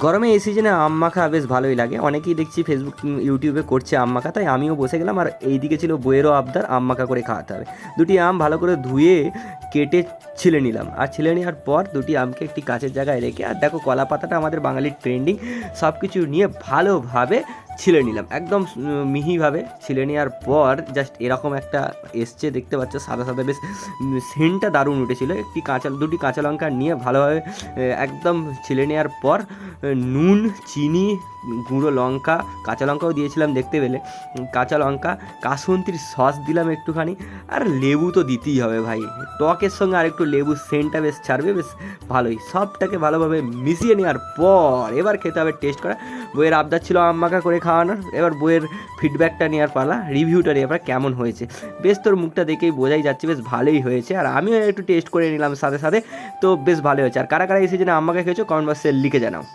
গরমে এই সিজনে আম মাখা বেশ ভালোই লাগে, অনেকেই দেখছি ফেসবুক ইউটিউবে করছে আম মাখা, তাই আমিও বসে গেলাম। আর এইদিকে ছিল বইয়েরও আবদার আম মাখা করে খাওয়াতে হবে। দুটি আম ভালো করে ধুয়ে কেটে ছিলে নিলাম, আর ছিলে নেওয়ার পর দুটি আমকে একটি কাচের জায়গায় রেখে, আর দেখো কলা পাতাটা আমাদের বাঙালির ট্রেন্ডিং, সব কিছু নিয়ে ভালোভাবে ছিলে নিলাম, একদম মিহিভাবে ছিলে নেওয়ার পর জাস্ট এরকম একটা এসছে, দেখতে পাচ্ছ সাদা সাদা, বেশ সেন্টটা দারুণ উঠেছিল। দুটি কাঁচা লঙ্কা নিয়ে ভালোভাবে একদম ছিলে নেওয়ার পর নুন, চিনি, গুঁড়ো লঙ্কা, কাঁচা লঙ্কাও দিয়েছিলাম দেখতে পেলে, কাঁচা লঙ্কা, কাসুন্দির সস দিলাম একটুখানি, আর লেবু তো দিতেই হবে ভাই, টকের সঙ্গে আর একটু লেবু সেন্টটা বেশ ছাড়বে, বেশ ভালোই। সবটাকে ভালোভাবে মিশিয়ে নেওয়ার পর এবার খেতে হবে টেস্ট করা। বইয়ের আবদার ছিল আম মাখা করে খাওয়ানোর, এবার বইয়ের ফিডব্যাকটা নেওয়ার পালা, রিভিউটা নেওয়ার কেমন হয়েছে। বেশ তোর মুখটা দেখেই বোঝাই যাচ্ছে বেশ ভালোই হয়েছে, আর আমিও একটু টেস্ট করে নিলাম সাথে সাথে, তো বেশ ভালো হয়েছে। আর কারা কারা এই সিজনে আম মাখা খেয়েছো কমেন্ট বক্সে লিখে জানাও।